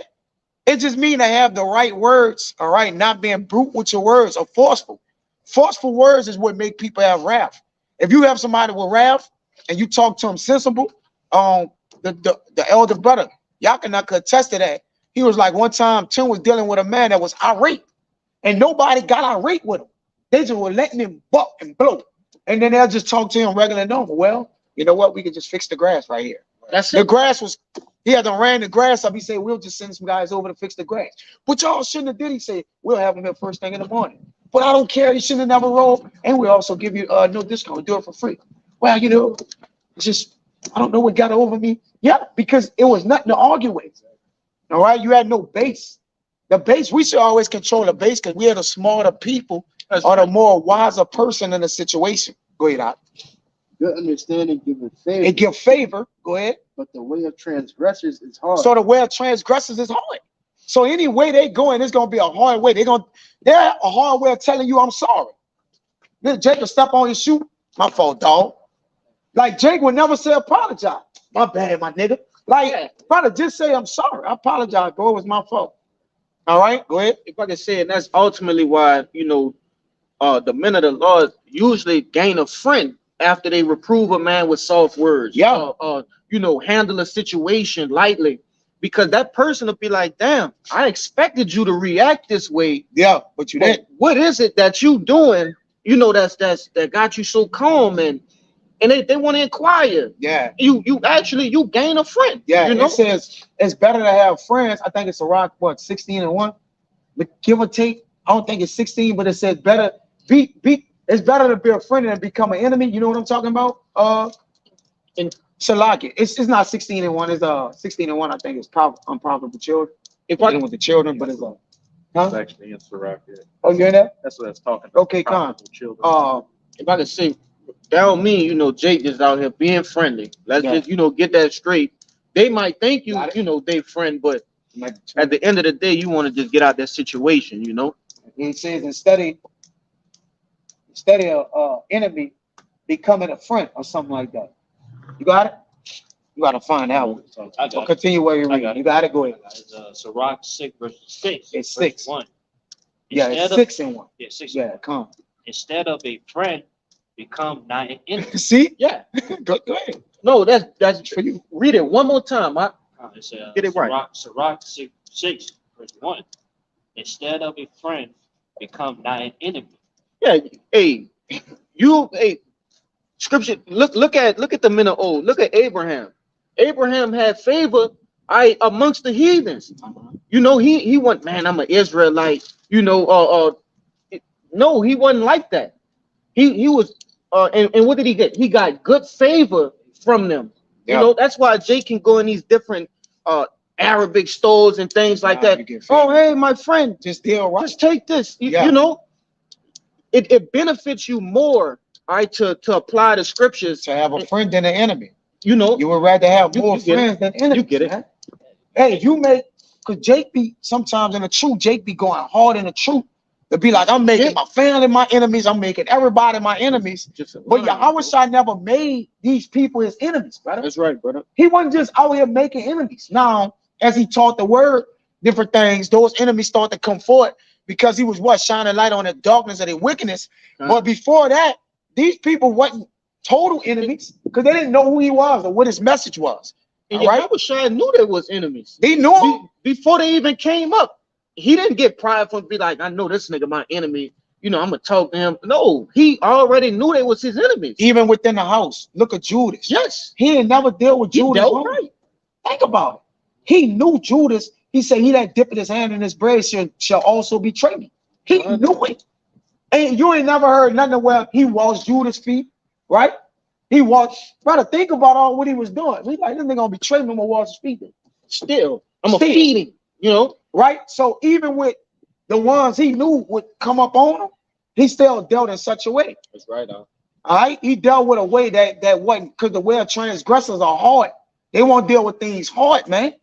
It just mean to have the right words, all right, not being brute with your words or forceful. Forceful words is what make people have wrath. If you have somebody with wrath and you talk to him sensible, the elder brother, y'all could attest to that. He was like, one time Tim was dealing with a man that was irate, and nobody got irate with him. They just were letting him buck and blow. And then they'll just talk to him regular and normal. Well, you know what? We can just fix the grass right here. That's it. The grass was, he had to ran the grass up. He said, we'll just send some guys over to fix the grass. But y'all shouldn't have did. He said, we'll have them here first thing in the morning. But I don't care. You shouldn't have never rolled. And we also give you no discount. Do it for free. Well, it's just, I don't know what got over me. Yeah, because it was nothing to argue with. All right. You had no base. The base, we should always control the base because we are the smarter people or the more wiser person in the situation. Go ahead, Out. Good understanding, give it favor. It give favor. Go ahead. But the way of transgressors is hard. So the way of transgressors is hard. So any way they going, it's gonna be a hard way. They're a hard way of telling you I'm sorry. Then Jake will step on your shoe. My fault, dog. Like Jake would never say apologize. My bad, my nigga. Like, brother, just say I'm sorry. I apologize, bro. It was my fault. All right, go ahead. If I can say it, that's ultimately why, the men of the Lord usually gain a friend after they reprove a man with soft words. Yeah. Handle a situation lightly, because that person will be like, damn, I expected you to react this way. Yeah, but you didn't. What is it that you doing you know, that got you so calm, and they want to inquire. Yeah. You gain a friend. Yeah. You know? It says it's better to have friends. I think it's a rock, what, 16-1? But give or take, I don't think it's 16, but it says better it's better to be a friend than become an enemy. You know what I'm talking about? In Shalaki. It's not 16-1, it's 16-1, I think it's unprofitable children. If I with the children, but it's It's actually in Sirach. Yeah. Oh, you hear that? That's what it's talking about. Okay, con. Children. If I could say, that don't mean, you know, Jake is out here being friendly. Let's just, you know, get that straight. They might think you know, they friend, but at the end of the day, you want to just get out that situation, you know. It says instead of enemy becoming a friend or something like that. You got it? You got to find out. I got Continue where you're reading. You got it. Go ahead. Sirach 6 verse 6. It's 6. 1. Yeah, it's 6-1. Yeah, 6. Yeah, come. Instead of a friend, become not an enemy. See? Yeah. Go ahead. No, that's for you. Read it one more time. It's, Get it right. Sirach 6 verse 1. Instead of a friend, become not an enemy. Yeah. Hey, scripture. Look at the men of old. Look at Abraham. Abraham had favor amongst the heathens. You know, he went, man, I'm an Israelite. You know, no, he wasn't like that. He was, and what did he get? He got good favor from them. You know, that's why Jake can go in these different Arabic stores and things like that. Oh, hey, my friend, just take this. You know, it benefits you more, to apply the scriptures, to have a friend than an enemy. You know, you would rather have more friends than enemies. You get it. Man. Hey, because Jake be sometimes in the truth, Jake be going hard in the truth to be like, I'm making my family my enemies, I'm making everybody my enemies. But YAHAWASHI never made these people his enemies, brother. That's right, brother. He wasn't just out here making enemies. Now, as he taught the word, different things, those enemies start to come forth because he was shining light on the darkness of their wickedness. But before that, these people wasn't total enemies because they didn't know who he was or what his message was. And YAHAWASHI knew they was enemies. They knew him before they even came up. He didn't get prideful and be like, I know this nigga my enemy. You know, I'm gonna talk to him. No, he already knew they was his enemies. Even within the house. Look at Judas. Yes. He ain't never dealt with Judas. Right. Think about it. He knew Judas. He said, he that dipped his hand in his bread shall also betray me. He knew it. And you ain't never heard nothing where he washed Judas' feet, right? He washed. Brother, think about all what he was doing. He's like, this nigga gonna betray me, I'm gonna wash his feet. Still, I'm gonna feed him, you know? Right? So even with the ones he knew would come up on him, he still dealt in such a way. That's right, all right? He dealt with a way that wasn't, because the way of transgressors are hard. They won't deal with things hard, man.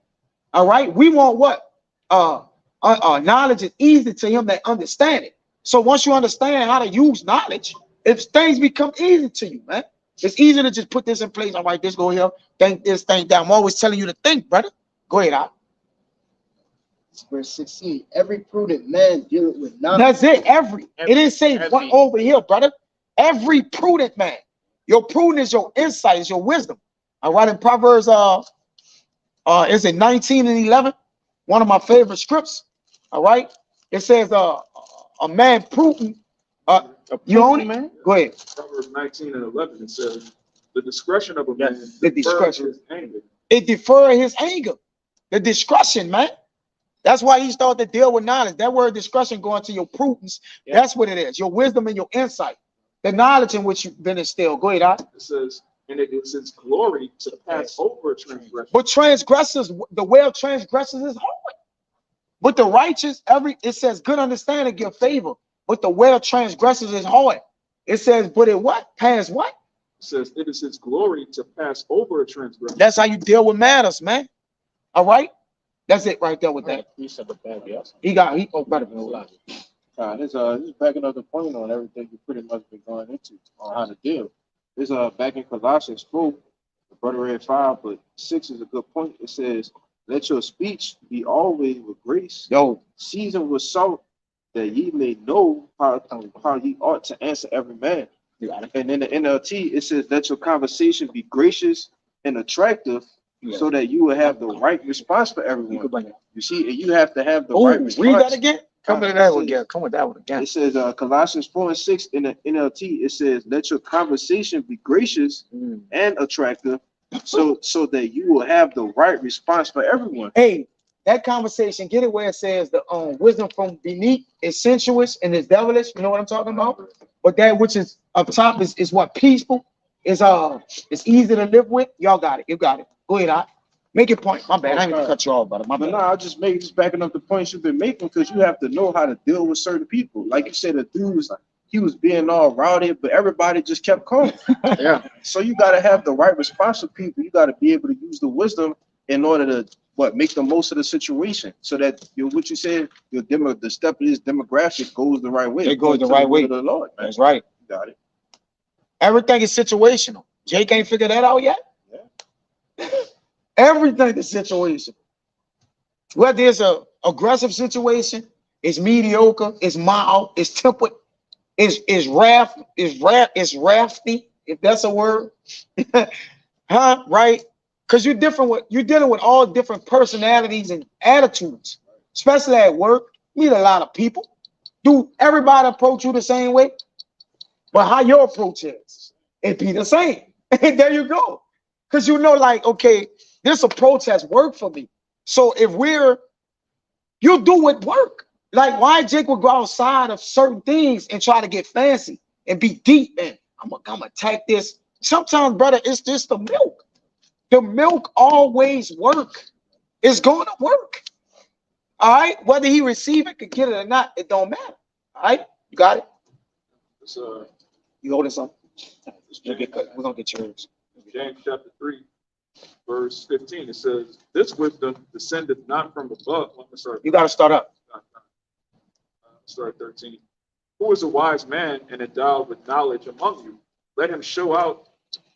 All right? We want what? Knowledge is easy to him that understand it. So once you understand how to use knowledge, if things become easy to you, man, it's easy to just put this in place. All right, this go here, think this, think that. I'm always telling you to think, brother. Go ahead, out. Verse 16. Every prudent man dealeth with knowledge. That's it. It didn't say what over here, brother. Every prudent man. Your prudence is your insight, is your wisdom. All right, in Proverbs, is it 19:11? One of my favorite scripts. All right, it says, a man prudent. You own it, man. Go ahead. Proverbs 19:11. It says, the discretion of a man. The discretion. His anger. It deferred his anger. The discretion, man. That's why he started to deal with knowledge. That word discretion going to your prudence. Yeah. That's what it is. Your wisdom and your insight. The knowledge in which you've been instilled. Go ahead, Doc. It says, and it is its glory to pass over transgression. But transgressors, the way of transgressors is hard. But the righteous, it says good understanding give favor. But the way of transgressors is hard. It says, but it what? Pass what? It says it is its glory to pass over a transgression. That's how you deal with matters, man. All right? That's it right there with that. This is backing up the point on everything you pretty much been going into on how to deal. This back in Colossians 4, the brother read 5, but 6 is a good point. It says, let your speech be always with grace, seasoned with salt, that ye may know how ye ought to answer every man. And in the NLT, it says, let your conversation be gracious and attractive, so that you will have the right response for everyone. You see, you have to have the right response. Read that again. Come with that one again. Come with that one again. It says Colossians 4:6 in the NLT. It says, "Let your conversation be gracious and attractive, so that you will have the right response for everyone." Hey, that conversation, get it where it says the wisdom from beneath is sensuous and is devilish. You know what I'm talking about? But that which is up top is what peaceful is. It's easy to live with. Y'all got it. You got it. Go ahead, make your point. My bad. I didn't mean to cut you off, brother. My bad. No, I just backing up the points you've been making, because you have to know how to deal with certain people. Like you said, the dude was like, he was being all rowdy, but everybody just kept calm. Yeah. So you got to have the right response to people. You got to be able to use the wisdom in order to make the most of the situation, so that what you said, the step of this demographic goes the right way. It goes the right way. The Lord, man. That's right. You got it. Everything is situational. Jake ain't figured that out yet. Yeah. Everything is situational. Whether it's a aggressive situation, it's mediocre, it's mild, it's tempered, it's rafty, if that's a word. Huh? Right? Because you're dealing with all different personalities and attitudes, especially at work. You meet a lot of people. Do everybody approach you the same way? But how your approach is, it be the same. And there you go. Because like, okay, this approach has worked for me. So if you do it work. Like, why Jake would go outside of certain things and try to get fancy and be deep and I'm gonna attack this. Sometimes, brother, it's just the milk. The milk always work. It's going to work. All right. Whether he receive it, could get it or not, it don't matter. All right. You got it. You holding something? We're gonna get yours. James chapter 3, verse 15. It says, "This wisdom descended not from above." You got to start up. Start 13. "Who is a wise man and endowed with knowledge among you? Let him show out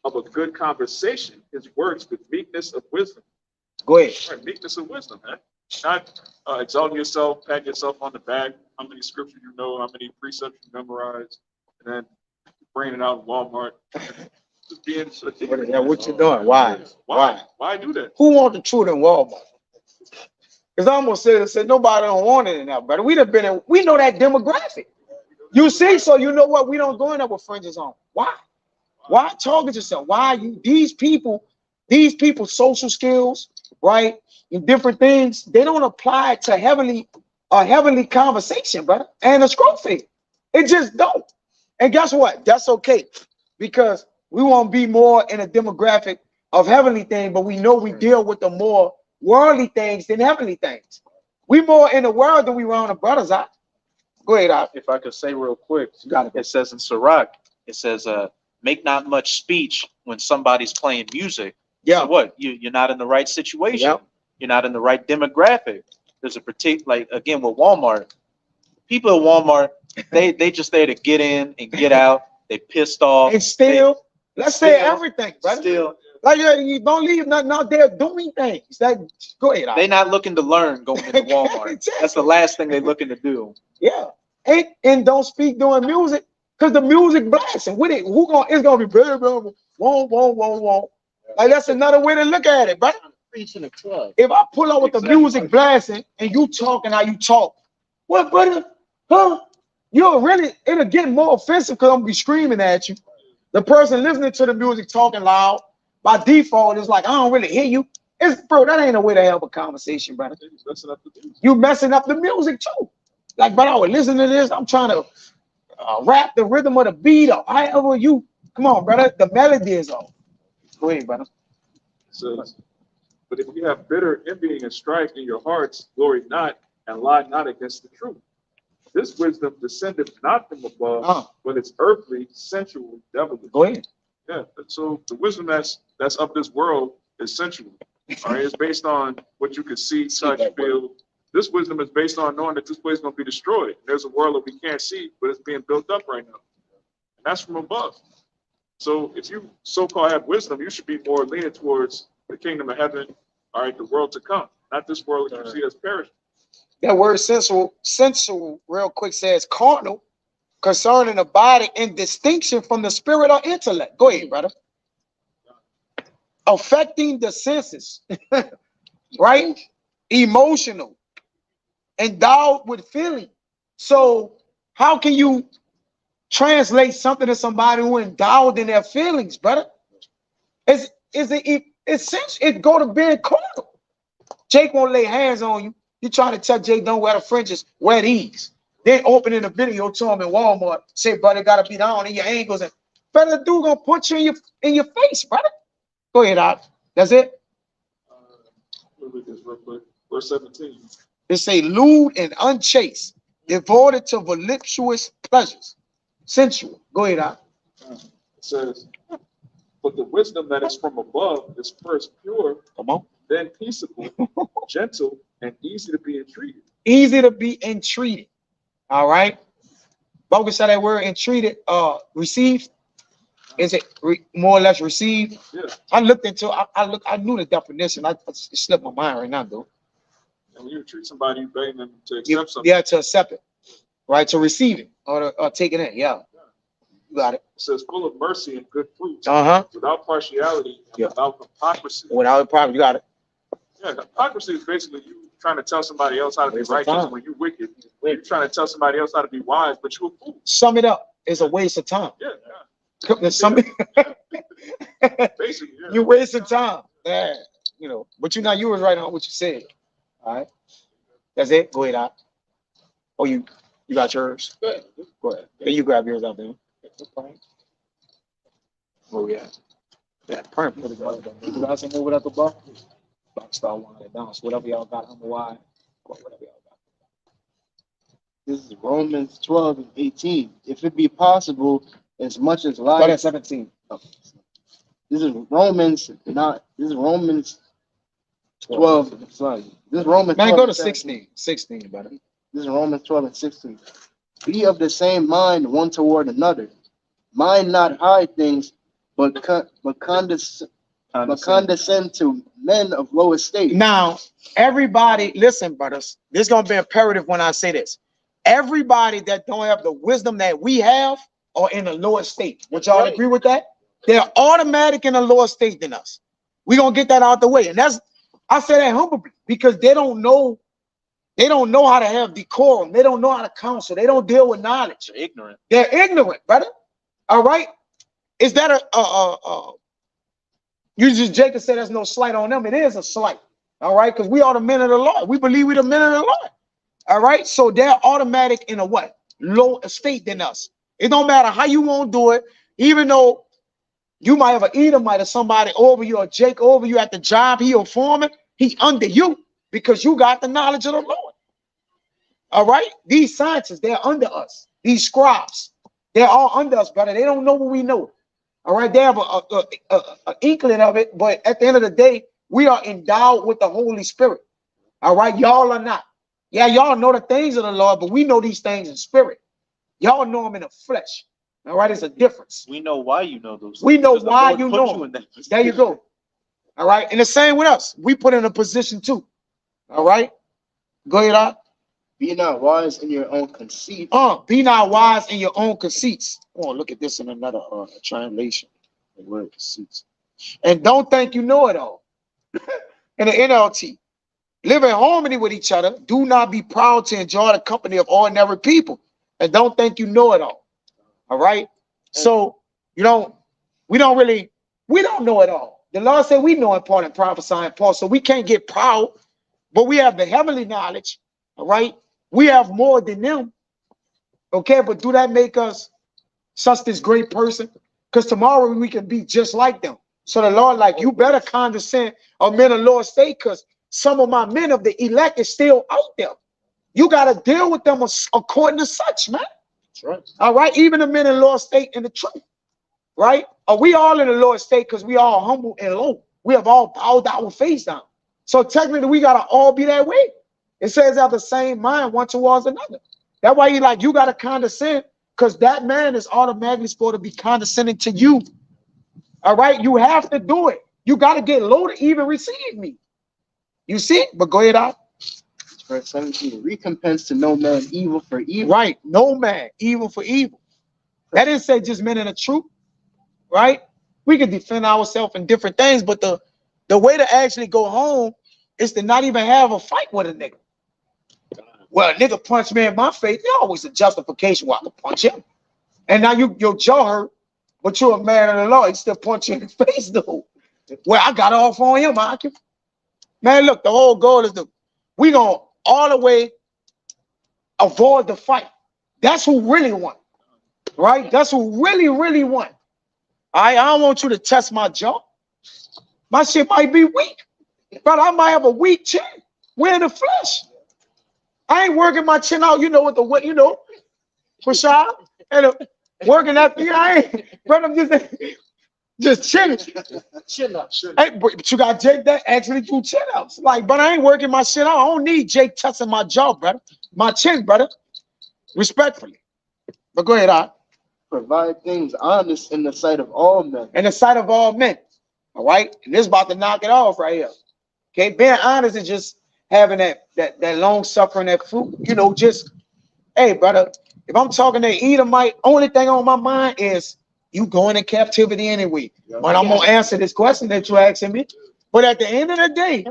of a good conversation his words with meekness of wisdom." Go ahead. Right, meekness of wisdom, man. Not exalting yourself, patting yourself on the back, how many scriptures you know, how many precepts you memorize, and then bringing it out in Walmart. Just being what you doing? Why? Why do that? Who want the truth in Walmart? Because I almost said nobody don't want it in there, brother. We know that demographic. You see, so you know what? We don't go in there with fringes on. Why? Why target yourself? Why these people social skills, right? And different things, they don't apply to heavenly conversation, brother. And a scroll feed. It just don't. And guess what? That's okay. Because we won't be more in a demographic of heavenly things, but we know we deal with the more worldly things than heavenly things. We more in the world than we around the brothers out. Go ahead, if I could say real quick, got it. It says in Sirach, it says, make not much speech when somebody's playing music. Yeah. So what? You're not in the right situation. Yep. You're not in the right demographic. There's a particular, like again with Walmart, people at Walmart, they just there to get in and get out. They pissed off. And still, let's say everything, brother. Still, like you don't leave nothing out there doing things. Go ahead. They're not looking to learn going into Walmart. Exactly. That's the last thing they're looking to do. Yeah. And don't speak during music, because the music blasting. With it, it's gonna be blah, blah, blah, won't. Like that's another way to look at it, brother. Preaching the club. If I pull up with the music blasting and you talking how you talk, what, brother? Huh? It'll get more offensive because I'm gonna be screaming at you. The person listening to the music talking loud, by default, is like, I don't really hear you. Bro, that ain't a way to have a conversation, brother. You messing up the music too. Like, brother, I was listening to this. I'm trying to rap the rhythm of the beat or however you. Come on, brother. The melody is off. Go ahead, brother. It says, "But if you have bitter envying and strife in your hearts, glory not and lie not against the truth. This wisdom descended not from above, but it's earthly, sensual, devilish." Go ahead. Yeah. So the wisdom that's of this world is sensual. All right. It's based on what you can see, touch, feel. This wisdom is based on knowing that this place is going to be destroyed. There's a world that we can't see, but it's being built up right now. And that's from above. So if you so-called have wisdom, you should be more leaning towards the kingdom of heaven, all right, the world to come, not this world that you see as perishing. That word sensual, real quick says carnal, concerning the body in distinction from the spirit or intellect. Go ahead, brother. Affecting the senses, right? Emotional, endowed with feeling, So how can you translate something to somebody who endowed in their feelings, brother? It go to being carnal. Jake won't lay hands on you. You trying to tell Jake don't wear the fringes, wear these. Then opening a video to him in Walmart, say, brother, gotta be down in your ankles, and brother, the dude gonna punch you in your face, brother. Go ahead, Doc. That's it. Look at this real quick. Verse 17. It say lewd and unchaste, devoted to voluptuous pleasures, sensual. Go ahead, Doc. It says, but the wisdom that is from above is first pure, Come on. then peaceable, gentle, and easy to be entreated. Easy to be entreated. All right. But we say that word entreated, received. Is it more or less received? Yeah. I looked into. I knew the definition. It slipped my mind right now, though. And when you treat somebody, you begging them to accept something. Yeah, to accept it, right? To receive it or take it in. Yeah, you got it. It says full of mercy and good fruits, without partiality, and without hypocrisy. Without a problem, you got it. Yeah, hypocrisy is basically you trying to tell somebody else how to be righteous when you're wicked. You're trying to tell somebody else how to be wise, but you're a fool. Sum it up. It's a waste of time. Yeah. Basically, yeah. You're wasting time. Yeah, you know, but you was right on what you said. All right. That's it. Go ahead, out. Oh, you got yours? Go ahead. Yeah, you grab yours out there. Oh, yeah. Yeah, perfect. You guys can move it at the bar. Start one of down. So whatever y'all got, I'm wide. Whatever y'all got. This is Romans 12 and 18. If it be possible, as much as life. Start at 17. This is Romans, this is Romans 12. Sorry. This is Romans 12. Man, go to 16. 16, brother. This is Romans 12 and 16. Be of the same mind one toward another. Mind not high things, but condescend to men of low estate. Now, everybody, listen, brothers. This is going to be imperative when I say this. Everybody that don't have the wisdom that we have are in a lower state. Would y'all agree with that? They're automatic in a lower state than us. We're going to get that out the way. And I say that humbly because they don't know how to have decorum. They don't know how to counsel. They don't deal with knowledge. They're ignorant. They're ignorant, brother. All right. Is that Jacob said there's no slight on them. It is a slight. All right. Because we are the men of the Lord. We believe we're the men of the Lord. All right. So they're automatic in a what? Low estate than us. It don't matter how you won't do it. Even though you might have an Edomite or somebody over you or Jake over you at the job, he a foreman, he under you because you got the knowledge of the Lord. All right. These scientists, they're under us. These scribes, they're all under us, brother. They don't know what we know. All right. They have an inkling of it. But at the end of the day, we are endowed with the Holy Spirit. All right. Y'all are not. Yeah, y'all know the things of the Lord, but we know these things in spirit. Y'all know them in the flesh. All right. It's a difference. We know why you know those things. We know why you know them. There you go. All right. And the same with us. We put in a position too. All right. Go ahead, out. Be not wise in your own conceit. Be not wise in your own conceits. Oh, look at this in another translation. The word conceits. And don't think you know it all. In the NLT. Live in harmony with each other. Do not be proud to enjoy the company of ordinary people. And don't think you know it all. All right. So we don't know it all. The Lord said we know in part and prophesy in part. So we can't get proud, but we have the heavenly knowledge. All right. We have more than them. Okay. But do that make us such this great person? Because tomorrow we can be just like them. So the Lord, like, you better condescend a men of Lord state, because some of my men of the elect is still out there. You got to deal with them according to such, man. That's right. All right. Even the men in Lord state in the truth. Right. Are we all in the Lord state because we all humble and low? We have all bowed our face down. So technically we got to all be that way. It says have the same mind one towards another. That's why you got to condescend, because that man is automatically supposed to be condescending to you. All right. You have to do it. You got to get low to even receive me. You see? But go ahead out. Verse 17. Recompense to no man evil for evil. Right. No man evil for evil. That didn't say just men in the truth. Right. We can defend ourselves in different things, but the way to actually go home is to not even have a fight with a nigga. well, a nigga punched me in my face. There's always a justification why I can punch him. And now your jaw hurt, but you're a man of the law. He still punch you in the face, though. Well, I got off on him. Man, look, the whole goal is we gonna all the way avoid the fight. That's who really won, right? That's who really, really won. I don't want you to test my jaw. My shit might be weak, but I might have a weak chin. We're in the flesh. I ain't working my chin out, Rashad, and working that thing. I ain't, but I'm just chilling. Chill up. Hey, but you got Jake that actually do chin ups. Like, but I ain't working my shit out. I don't need Jake testing my jaw, brother. My chin, brother. Respectfully. But go ahead, Provide things honest in the sight of all men. In the sight of all men. All right? And this is about to knock it off right here. Okay, being honest is just having that long suffering, that fruit, just, hey, brother, if I'm talking to Edomite, only thing on my mind is you going in captivity anyway. But I'm gonna answer this question that you're asking me. But at the end of the day,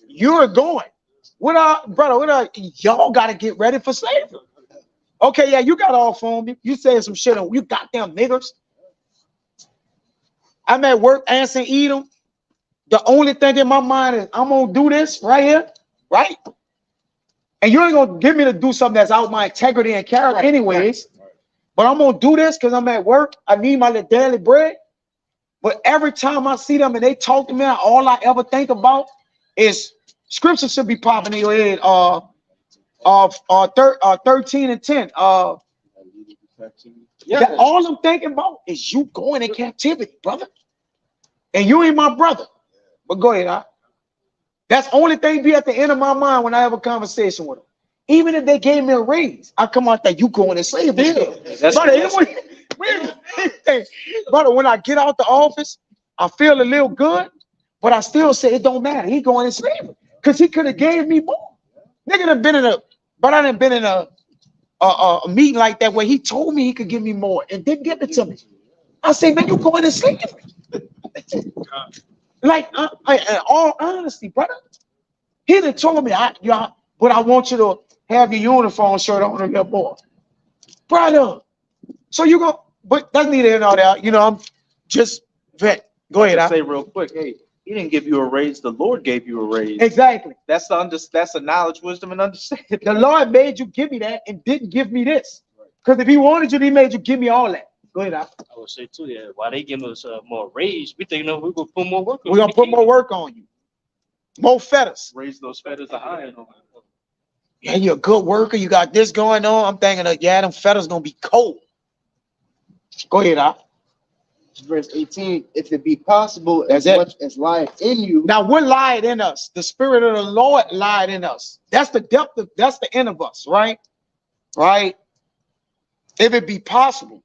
you're going. Y'all gotta get ready for slavery. Okay, yeah, you got off on me. You said some shit on you goddamn niggers. I'm at work answering Edom. The only thing in my mind is I'm gonna do this right here, right? And you ain't gonna get me to do something that's out my integrity and character anyways. But I'm gonna do this because I'm at work. I need my little daily bread. But every time I see them and they talk to me, all I ever think about is scripture should be popping in your head. 13 and 10. All I'm thinking about is you going in captivity, brother. And you ain't my brother. But go ahead, That's the only thing be at the end of my mind when I have a conversation with them. Even if they gave me a raise, I come out there, you going to slavery. Brother, when I get out the office, I feel a little good, but I still say it don't matter. He going to slavery because he could have gave me more. Nigga done been in a meeting like that where he told me he could give me more and didn't give it to me. I say, man, you going to slavery. Like, in all honesty, brother, he done told me, but I want you to have your uniform shirt on your boy. Brother, so you go, but that's neither here nor there. I'm just vet. Go ahead. I'll say real quick, hey, he didn't give you a raise, the Lord gave you a raise. Exactly. That's the knowledge, wisdom, and understanding. The Lord made you give me that and didn't give me this. Because if he wanted you, he made you give me all that. Go ahead, I would say too, yeah. Why they give us more raise? We think we're gonna put more work on you. We're gonna put more work on you. More fetters. Raise those fetters to iron on. Yeah, you're a good worker. You got this going on. I'm thinking, them fetters gonna be cold. Go ahead, Verse 18, if it be possible, That's as it. much as lieth in you. Now, what lied in us? The Spirit of the Lord lied in us. That's the depth of, that's the end of us, right? Right? If it be possible.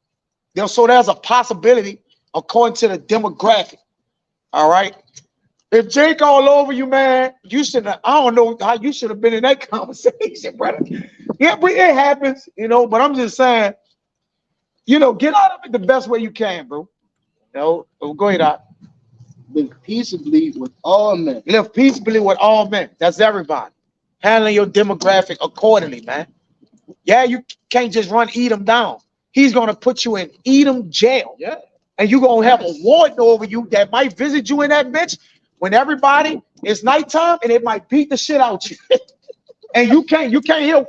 So there's a possibility according to the demographic. All right. If Jake all over you, man, you should have, I don't know how you should have been in that conversation, brother. Yeah, but it happens, but I'm just saying, get out of it the best way you can, bro. Go ahead, Live peaceably with all men. Live peaceably with all men. That's everybody. Handling your demographic accordingly, man. Yeah, you can't just run Edom down. He's going to put you in Edom jail. Yeah. And you're going to have a warden over you that might visit you in that bitch when it's nighttime and it might beat the shit out you. And you can't hear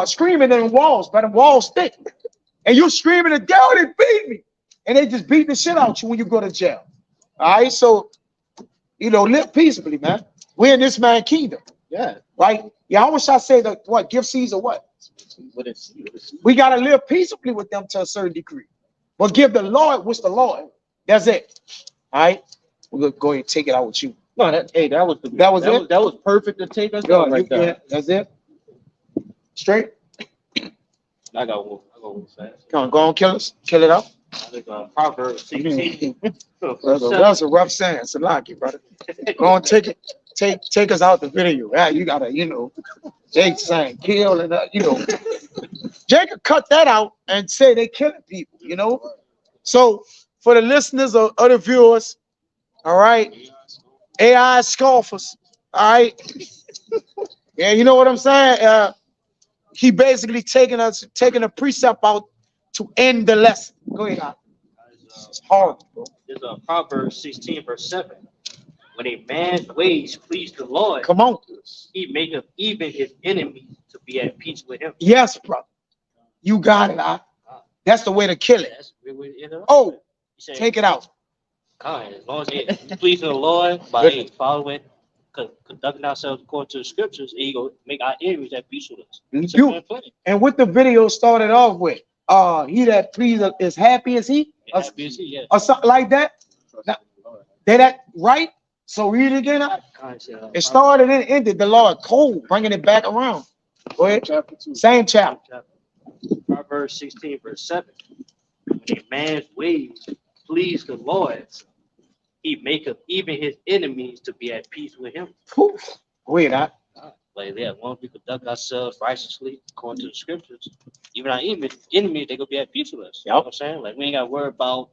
screaming in the walls, but the walls thick. And you're screaming, the devil, they beat me. And they just beat the shit out you when you go to jail. All right, so, live peaceably, man. We're in this man's kingdom. Yeah. Right? YAHAWASHI say that, what? Give Caesar what? We got to live peaceably with them to a certain degree. But give the Lord what's the Lord. That's it. All right? We're going to go ahead and take it out with you. No, that was it. That was Perfect to take us Go, out right there. that's it. Straight. I got one fast. Come on, go on, kill it out. I think Proverbs 16. That's a rough saying. It's a lucky, brother. Go on, take it. Take us out the video. Yeah, you gotta, Jake saying kill and Jake could cut that out and say they killing people, So for the listeners or other viewers, all right, AI scoffers, all right. Yeah, you know what I'm saying? he basically taking a precept out to end the lesson. Go ahead, Doc. It's hard, bro. There's a Proverbs 16, verse 7. When a man's ways please the Lord, Come on. he maketh even his enemies to be at peace with him. Yes, brother. You got it, Doc. That's the way to kill it. That's where we end up. Oh, He said, take it out. As long as you please the Lord by following, conducting ourselves according to the scriptures, he go make our enemies at peace with us. You, and what the video started off with, he that please is happy as he, or something like that. Now, that right? So read it again. It started and ended. The Lord cold, bringing it back around. Go ahead. Chapter 2. Same chapter. Proverbs 16, verse 7. When a man's ways please the Lord, he maketh even his enemies to be at peace with him. Go ahead, Doc. Like that, once we conduct ourselves righteously according to the scriptures, even our enemies, they gonna be at peace with us. You know what I'm saying? Like we ain't gotta worry about,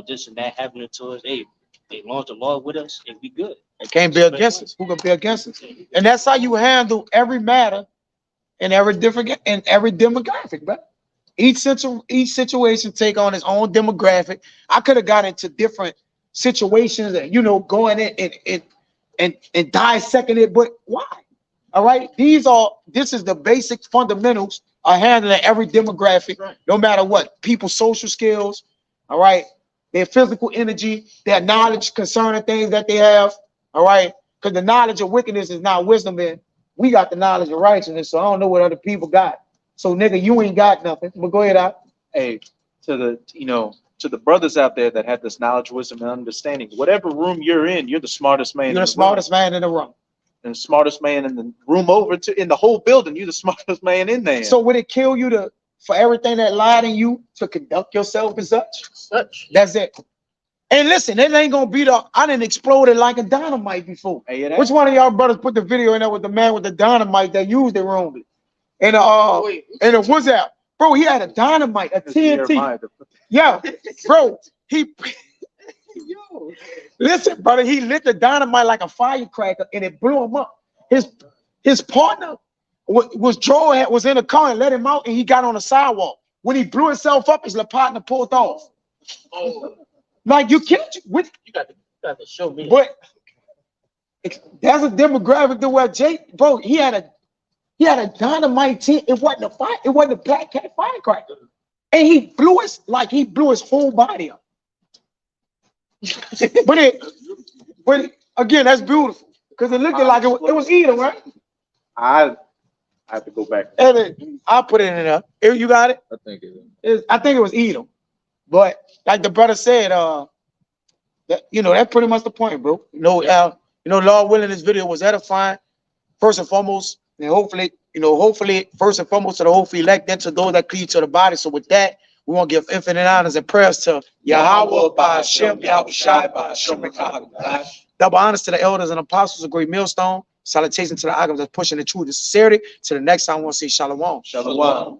this and that happening to us. Hey, as long as the Lord with us, and we good. It can't be against us. Who can be against us? And that's how you handle every matter in every demographic, bro. Each situation take on its own demographic. I could have got into different situations and going in and dissecting it, but why? All right, this is the basic fundamentals of handling every demographic, no matter what. People's social skills, all right, their physical energy, their knowledge concerning things that they have, all right, because the knowledge of wickedness is not wisdom, man. We got the knowledge of righteousness, so I don't know what other people got. So nigga, you ain't got nothing. But go ahead, out. Hey, to the brothers out there that have this knowledge, wisdom, and understanding, whatever room you're in, you're the smartest man. You're the smartest man in the room. And the smartest man in the room in the whole building, you're the smartest man in there. So would it kill you for everything that lied in you to conduct yourself as such? That's it. And listen, it ain't gonna be I didn't explode it like a dynamite before. Hey, which one of y'all brothers put the video in there with the man with the dynamite that used it wrongly? And what's that? Bro, he had a dynamite, a TNT. Yeah, bro, listen, brother, he lit the dynamite like a firecracker and it blew him up. His partner was in the car and let him out and he got on the sidewalk. When he blew himself up, his partner pulled off. Oh. Like you killed you. You got to show me. But that's a demographic to where bro, he had a dynamite tent. It wasn't a fire. It wasn't a black cat firecracker. And he blew his whole body up. but again, that's beautiful because it looked like it was Edom, right? I have to go back. I'll put it in there. You got it? I think it was Edom. But like the brother said, that's pretty much the point, bro. Lord willing, this video was edifying, first and foremost, and hopefully, first and foremost to the hopefully elect, then to those that cleave to the body. So with that, we want to give infinite honors and prayers to YAHAWAH, bahasham, YAHAWASHI, bahasham. Double honors to the elders and apostles of great Millstone. Salutation to the items that's pushing the truth and sincerity. To the next time, I want to say Shalawam. Shalawam.